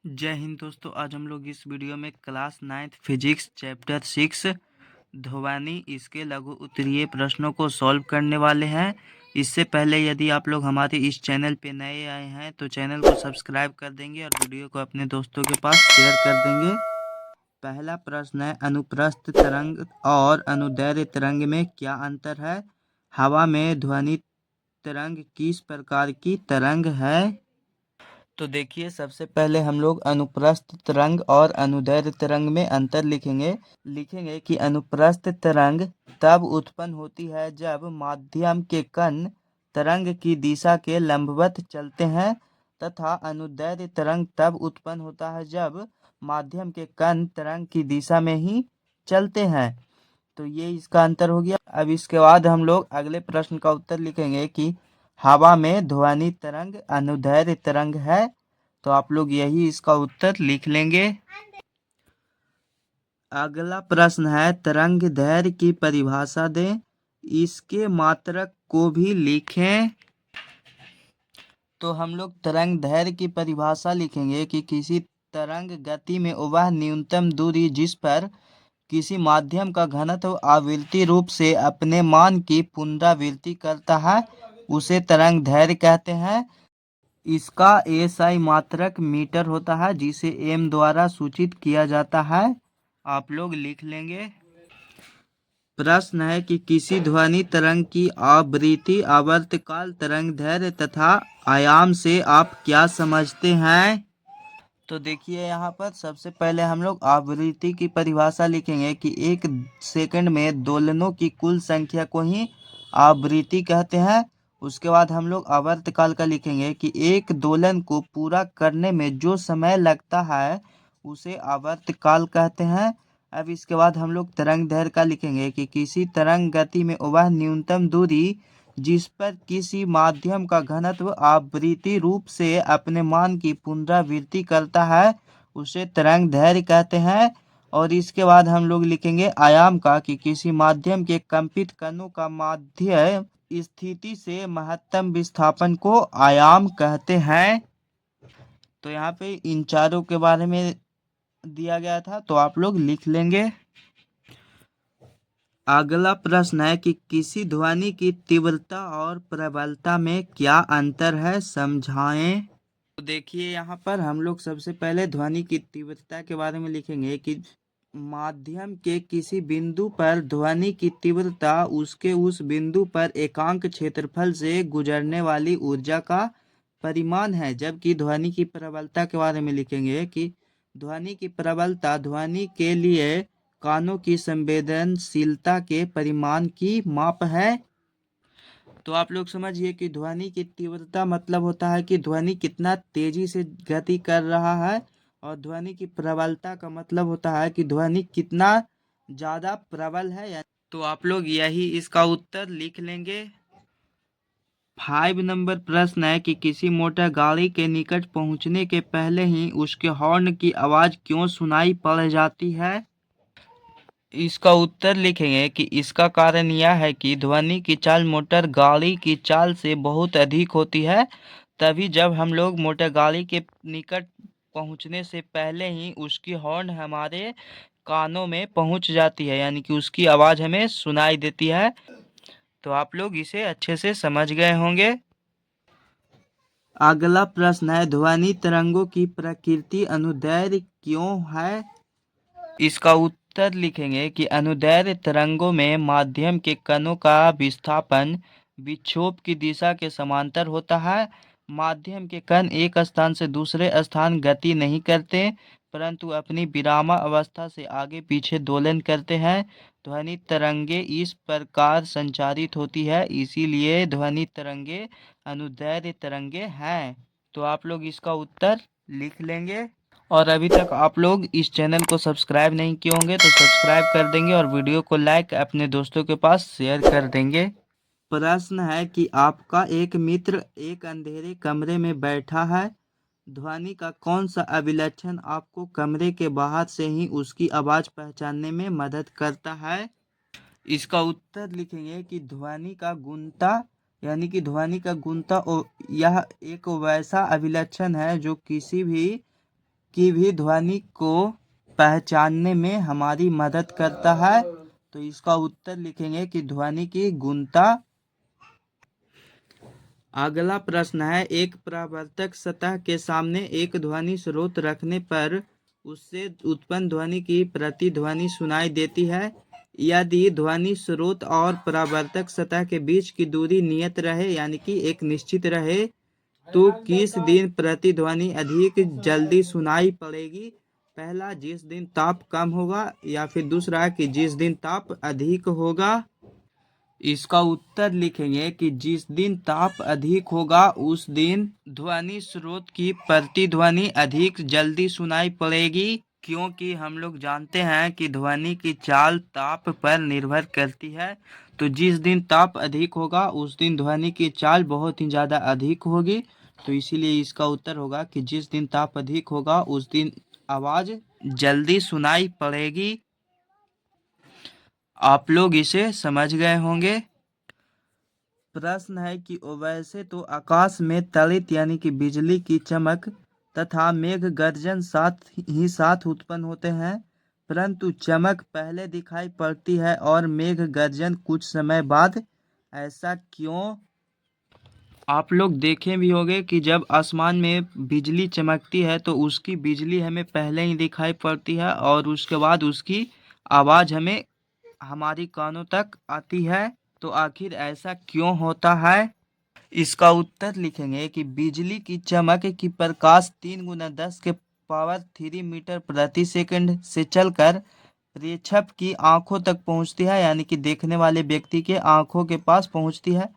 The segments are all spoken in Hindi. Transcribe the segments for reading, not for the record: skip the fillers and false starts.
जय हिंद दोस्तों। आज हम लोग इस वीडियो में क्लास 9th फिजिक्स चैप्टर 6 ध्वनि इसके लघु उत्तरीय प्रश्नों को सॉल्व करने वाले हैं। इससे पहले यदि आप लोग हमारे इस चैनल पे नए आए हैं तो चैनल को सब्सक्राइब कर देंगे और वीडियो को अपने दोस्तों के पास शेयर कर देंगे। पहला प्रश्न है, अनुप्रस्थ तरंग और अनुदैर्ध्य तरंग में क्या अंतर है? हवा में ध्वनि तरंग किस प्रकार की तरंग है? तो देखिए, सबसे पहले हम लोग अनुप्रस्थ तरंग और अनुदैर्ध्य तरंग में अंतर लिखेंगे कि अनुप्रस्थ तरंग तब उत्पन्न होती है जब माध्यम के कण तरंग की दिशा के लंबवत चलते हैं, तथा अनुदैर्ध्य तरंग तब उत्पन्न होता है जब माध्यम के कण तरंग की दिशा में ही चलते हैं। तो ये इसका अंतर हो गया। अब इसके बाद हम लोग अगले प्रश्न का उत्तर लिखेंगे कि हवा में ध्वनि तरंग अनुदैर्ध्य तरंग है। तो आप लोग यही इसका उत्तर लिख लेंगे। अगला प्रश्न है, तरंग दैर्ध्य की परिभाषा दें। इसके मात्रक को भी लिखें। तो हम लोग तरंग दैर्ध्य की परिभाषा लिखेंगे कि किसी तरंग गति में वह न्यूनतम दूरी जिस पर किसी माध्यम का घनत्व आवृत्ति रूप से अपने मान की पुनरावृत्ति करता है उसे तरंग दैर्ध्य कहते हैं। इसका एसआई मात्रक मीटर होता है जिसे एम द्वारा सूचित किया जाता है। आप लोग लिख लेंगे। प्रश्न है कि किसी ध्वनि तरंग की आवृत्ति आवर्तकाल तरंग दैर्ध्य तथा आयाम से आप क्या समझते हैं? तो देखिए, यहाँ पर सबसे पहले हम लोग आवृत्ति की परिभाषा लिखेंगे कि एक सेकंड में दोलनों की कुल संख्या को ही आवृत्ति कहते हैं। उसके बाद हम लोग आवर्तकाल का लिखेंगे कि एक दोलन को पूरा करने में जो समय लगता है उसे आवर्तकाल कहते हैं। अब इसके बाद हम लोग तरंग दैर्ध्य का लिखेंगे कि किसी तरंग गति में वह न्यूनतम दूरी जिस पर किसी माध्यम का घनत्व आवृत्ति रूप से अपने मान की पुनरावृत्ति करता है उसे तरंग दैर्ध्य कहते हैं। और इसके बाद हम लोग लिखेंगे आयाम का कि किसी माध्यम के कंपित कणों का माध्य स्थिति से महत्तम विस्थापन को आयाम कहते हैं। तो यहाँ पे इन चारों के बारे में दिया गया था, तो आप लोग लिख लेंगे। अगला प्रश्न है कि किसी ध्वनि की तीव्रता और प्रबलता में क्या अंतर है, समझाएं। तो देखिए, यहाँ पर हम लोग सबसे पहले ध्वनि की तीव्रता के बारे में लिखेंगे कि माध्यम के किसी बिंदु पर ध्वनि की तीव्रता उसके उस बिंदु पर एकांक क्षेत्रफल से गुजरने वाली ऊर्जा का परिमाण है। जबकि ध्वनि की प्रबलता के बारे में लिखेंगे कि ध्वनि की प्रबलता ध्वनि के लिए कानों की संवेदनशीलता के परिमाण की माप है। तो आप लोग समझिए कि ध्वनि की तीव्रता मतलब होता है कि ध्वनि कितना तेजी से गति कर रहा है, और ध्वनि की प्रबलता का मतलब होता है कि ध्वनि कितना ज्यादा प्रबल है। तो आप लोग यही इसका उत्तर लिख लेंगे। 5 नंबर प्रश्न है कि किसी मोटर गाड़ी के निकट पहुंचने के पहले ही उसके हॉर्न की आवाज क्यों सुनाई पड़ जाती है? इसका उत्तर लिखेंगे कि इसका कारण यह है कि ध्वनि की चाल मोटर गाड़ी की चाल से बहुत अधिक होती है। तभी जब हम लोग मोटर गाड़ी के निकट पहुंचने से पहले ही उसकी हॉर्न हमारे कानों में पहुंच जाती है, यानी कि उसकी आवाज़ हमें सुनाई देती है। तो आप लोग इसे अच्छे से समझ गए होंगे। अगला प्रश्न है, ध्वनि तरंगों की प्रकृति अनुदैर्ध्य क्यों है? इसका उत्तर लिखेंगे कि अनुदैर्ध्य तरंगों में माध्यम के कणों का विस्थापन विक्षोभ की दिशा के समांतर होता है। माध्यम के कण एक स्थान से दूसरे स्थान गति नहीं करते, परंतु अपनी विरामावस्था से आगे पीछे दोलन करते हैं। ध्वनि तरंगे इस प्रकार संचारित होती है, इसीलिए ध्वनि तरंगे अनुदैर्ध्य तरंगे हैं। तो आप लोग इसका उत्तर लिख लेंगे। और अभी तक आप लोग इस चैनल को सब्सक्राइब नहीं किए होंगे तो सब्सक्राइब कर देंगे और वीडियो को लाइक अपने दोस्तों के पास शेयर कर देंगे। प्रश्न है कि आपका एक मित्र एक अंधेरे कमरे में बैठा है। ध्वनि का कौन सा अभिलक्षण आपको कमरे के बाहर से ही उसकी आवाज पहचानने में मदद करता है? इसका उत्तर लिखेंगे कि ध्वनि का गुणता, यानी कि ध्वनि का गुणता यह एक वैसा अभिलक्षण है जो किसी भी की भी ध्वनि को पहचानने में हमारी मदद करता है। तो इसका उत्तर लिखेंगे कि ध्वनि की गुणता। अगला प्रश्न है, एक परावर्तक सतह के सामने एक ध्वनि स्रोत रखने पर उससे उत्पन्न ध्वनि की प्रतिध्वनि सुनाई देती है। यदि ध्वनि स्रोत और परावर्तक सतह के बीच की दूरी नियत रहे यानी कि एक निश्चित रहे तो किस दिन प्रतिध्वनि अधिक जल्दी सुनाई पड़ेगी? पहला, जिस दिन ताप कम होगा, या फिर दूसरा कि जिस दिन ताप अधिक होगा। इसका उत्तर लिखेंगे कि जिस दिन ताप अधिक होगा उस दिन ध्वनि स्रोत की प्रतिध्वनि अधिक जल्दी सुनाई पड़ेगी, क्योंकि हम लोग जानते हैं कि ध्वनि की चाल ताप पर निर्भर करती है। तो जिस दिन ताप अधिक होगा उस दिन ध्वनि की चाल बहुत ही ज़्यादा अधिक होगी। तो इसीलिए इसका उत्तर होगा कि जिस दिन ताप अधिक होगा उस दिन आवाज़ जल्दी सुनाई पड़ेगी। आप लोग इसे समझ गए होंगे। प्रश्न है कि वैसे तो आकाश में तड़ित यानी कि बिजली की चमक तथा मेघ गर्जन साथ उत्पन्न होते हैं, परंतु चमक पहले दिखाई पड़ती है और मेघ गर्जन कुछ समय बाद। ऐसा क्यों? आप लोग देखे भी होंगे कि जब आसमान में बिजली चमकती है तो उसकी बिजली हमें पहले ही दिखाई पड़ती है और उसके बाद उसकी आवाज़ हमें हमारी कानों तक आती है। तो आखिर ऐसा क्यों होता है? इसका उत्तर लिखेंगे कि बिजली की चमक की प्रकाश 3 × 10 के पावर 3 मीटर प्रति सेकंड से चलकर प्रेक्षक की आंखों तक पहुंचती है, यानी कि देखने वाले व्यक्ति के आंखों के पास पहुंचती है।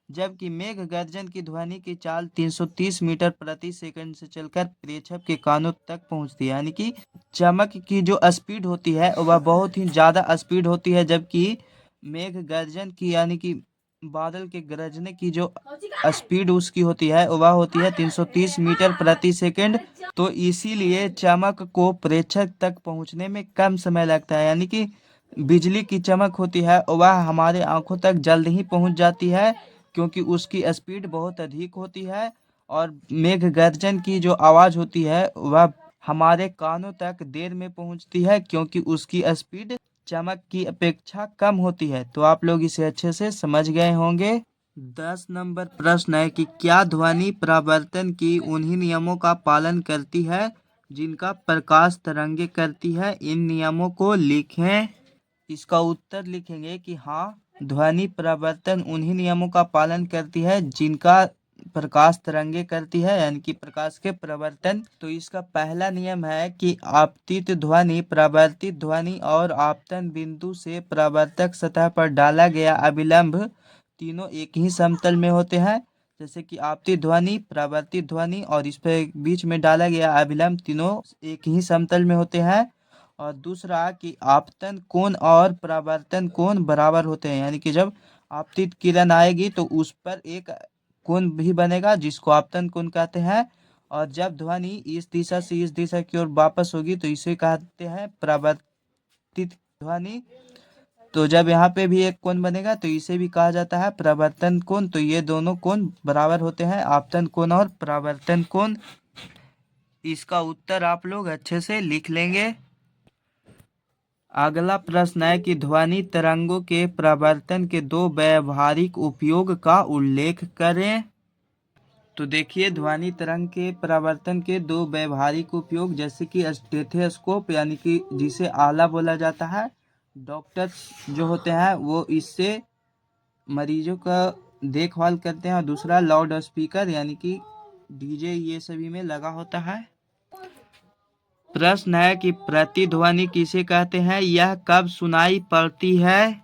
जबकि मेघ गर्जन की ध्वनि की चाल 330 मीटर प्रति सेकंड से चलकर प्रेक्षक के कानों तक पहुंचती है, यानी कि चमक की जो स्पीड होती है वह बहुत ही ज़्यादा स्पीड होती है, जबकि मेघ गर्जन की यानी कि बादल के गरजने की जो स्पीड उसकी होती है वह होती है 330 मीटर प्रति सेकंड। तो इसीलिए चमक को प्रेक्षक तक पहुंचने में कम समय लगता है, यानी कि बिजली की चमक होती है वह हमारे आंखों तक जल्द ही पहुंच जाती है क्योंकि उसकी स्पीड बहुत अधिक होती है। और मेघ गर्जन की जो आवाज़ होती है वह हमारे कानों तक देर में पहुंचती है क्योंकि उसकी स्पीड चमक की अपेक्षा कम होती है। तो आप लोग इसे अच्छे से समझ गए होंगे। 10 नंबर प्रश्न है कि क्या ध्वनि परावर्तन की उन्हीं नियमों का पालन करती है जिनका प्रकाश तरंगे करती है? इन नियमों को लिखें। इसका उत्तर लिखेंगे कि हाँ, ध्वनि परावर्तन उन्हीं नियमों का पालन करती है जिनका प्रकाश तरंगे करती है, यानी कि प्रकाश के परावर्तन। तो इसका पहला नियम है कि आपतित ध्वनि, परावर्तित ध्वनि और आपतन बिंदु से परावर्तक सतह पर डाला गया अभिलंब तीनों एक ही समतल में होते हैं। जैसे कि आपतित ध्वनि, परावर्तित ध्वनि और इस पे बीच में डाला गया अभिलंब तीनों एक ही समतल में होते हैं। और दूसरा कि आपतन कोण और परावर्तन कोण बराबर होते हैं, यानी कि जब आपतित किरण आएगी तो उस पर एक कोण भी बनेगा जिसको आपतन कोण कहते हैं। और जब ध्वनि इस दिशा से इस दिशा की ओर वापस होगी तो इसे कहते हैं परावर्तित ध्वनि। तो जब यहाँ पे भी एक कोण बनेगा तो इसे भी कहा जाता है परावर्तन कोण। तो ये दोनों कोण बराबर होते हैं, आपतन कोण और परावर्तन कोण। इसका उत्तर आप लोग अच्छे से लिख लेंगे। अगला प्रश्न है कि ध्वनि तरंगों के परावर्तन के दो व्यावहारिक उपयोग का उल्लेख करें। तो देखिए, ध्वनि तरंग के परावर्तन के दो व्यावहारिक उपयोग, जैसे कि स्टेथोस्कोप यानी कि जिसे आला बोला जाता है, डॉक्टर्स जो होते हैं वो इससे मरीजों का देखभाल करते हैं। और दूसरा लाउड स्पीकर यानी कि डीजे ये सभी में लगा होता है। प्रश्न है कि प्रतिध्वनि किसे कहते हैं, यह कब सुनाई पड़ती है?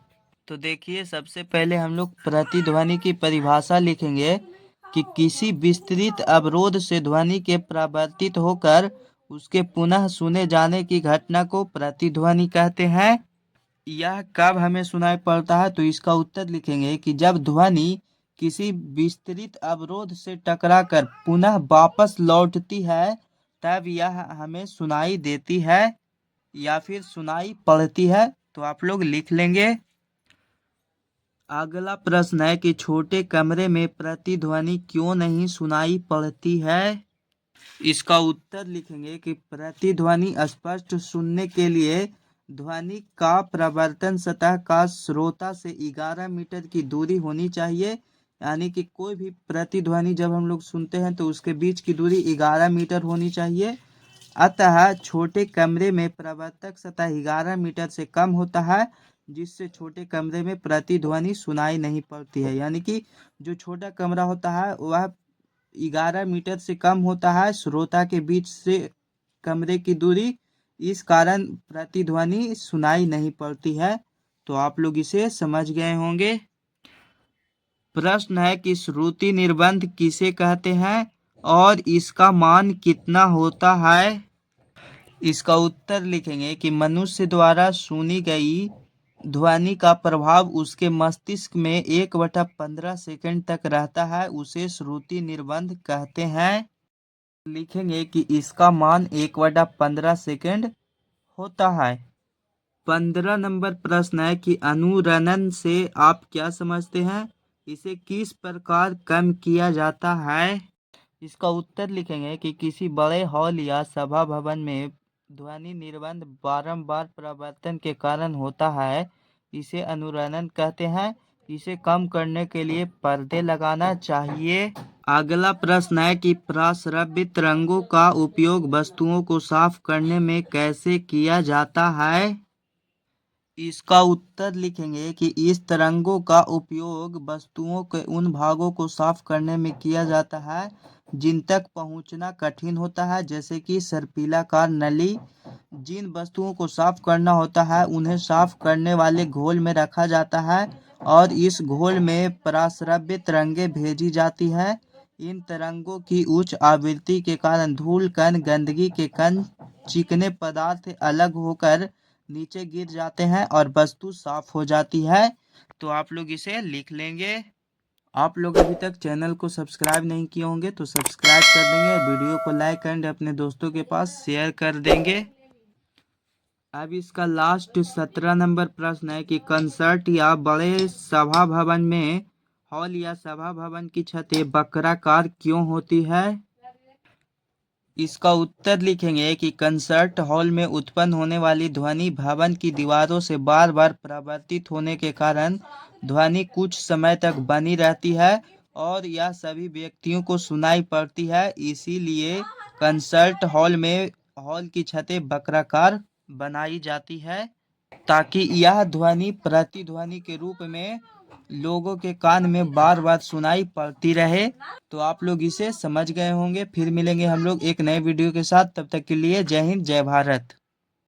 तो देखिए, सबसे पहले हम लोग प्रतिध्वनि की परिभाषा लिखेंगे कि किसी विस्तृत अवरोध से ध्वनि के परावर्तित होकर उसके पुनः सुने जाने की घटना को प्रतिध्वनि कहते हैं। यह कब हमें सुनाई पड़ता है? तो इसका उत्तर लिखेंगे कि जब ध्वनि किसी विस्तृत अवरोध से टकराकर पुनः वापस लौटती है तब यह हमें सुनाई देती है या फिर सुनाई पड़ती है। तो आप लोग लिख लेंगे। अगला प्रश्न है कि छोटे कमरे में प्रतिध्वनि क्यों नहीं सुनाई पड़ती है? इसका उत्तर लिखेंगे कि प्रतिध्वनि स्पष्ट सुनने के लिए ध्वनि का प्रवर्तन सतह का श्रोता से 11 मीटर की दूरी होनी चाहिए। यानी कि कोई भी प्रतिध्वनि जब हम लोग सुनते हैं तो उसके बीच की दूरी 11 मीटर होनी चाहिए। अतः छोटे कमरे में प्रवर्तक सतह 11 मीटर से कम होता है, जिससे छोटे कमरे में प्रतिध्वनि सुनाई नहीं पड़ती है। यानी कि जो छोटा कमरा होता है वह 11 मीटर से कम होता है श्रोता के बीच से कमरे की दूरी, इस कारण प्रतिध्वनि सुनाई नहीं पड़ती है। तो आप लोग इसे समझ गए होंगे। प्रश्न है कि श्रुति निर्बंध किसे कहते हैं और इसका मान कितना होता है। इसका उत्तर लिखेंगे कि मनुष्य द्वारा सुनी गई ध्वनि का प्रभाव उसके मस्तिष्क में 1/15 सेकंड तक रहता है, उसे श्रुति निर्बंध कहते हैं। लिखेंगे कि इसका मान 1/15 सेकंड होता है। 15 नंबर प्रश्न है कि अनुरणन से आप क्या समझते हैं, इसे किस प्रकार कम किया जाता है। इसका उत्तर लिखेंगे कि किसी बड़े हॉल या सभा भवन में ध्वनि निर्बंध बारंबार प्रवर्तन के कारण होता है, इसे अनुरणन कहते हैं। इसे कम करने के लिए पर्दे लगाना चाहिए। अगला प्रश्न है कि प्राश्रव्य तरंगों का उपयोग वस्तुओं को साफ करने में कैसे किया जाता है। इसका उत्तर लिखेंगे कि इस तरंगों का उपयोग वस्तुओं के उन भागों को साफ करने में किया जाता है जिन तक पहुंचना कठिन होता है, जैसे कि सर्पिलाकार नली। जिन वस्तुओं को साफ करना होता है उन्हें साफ करने वाले घोल में रखा जाता है और इस घोल में प्राश्रव्य तरंगें भेजी जाती है। इन तरंगों की उच्च आवृत्ति के कारण धूल कण, गंदगी के कण, चिकने पदार्थ अलग होकर नीचे गिर जाते हैं और वस्तु साफ हो जाती है। तो आप लोग इसे लिख लेंगे। आप लोग अभी तक चैनल को सब्सक्राइब नहीं किए होंगे तो सब्सक्राइब कर देंगे, वीडियो को लाइक एंड अपने दोस्तों के पास शेयर कर देंगे। अब इसका लास्ट 17 नंबर प्रश्न है कि कंसर्ट या बड़े सभा भवन में हॉल या सभा भवन की छतें वक्राकार क्यों होती है। इसका उत्तर लिखेंगे कि कंसर्ट हॉल में उत्पन्न होने वाली ध्वनि भवन की दीवारों से बार बार परावर्तित होने के कारण ध्वनि कुछ समय तक बनी रहती है और यह सभी व्यक्तियों को सुनाई पड़ती है। इसीलिए कंसर्ट हॉल में हॉल की छतें वक्राकार बनाई जाती है ताकि यह ध्वनि प्रतिध्वनि के रूप में लोगों के कान में बार बार सुनाई पड़ती रहे। तो आप लोग इसे समझ गए होंगे। फिर मिलेंगे हम लोग एक नए वीडियो के साथ, तब तक के लिए जय हिंद जय भारत।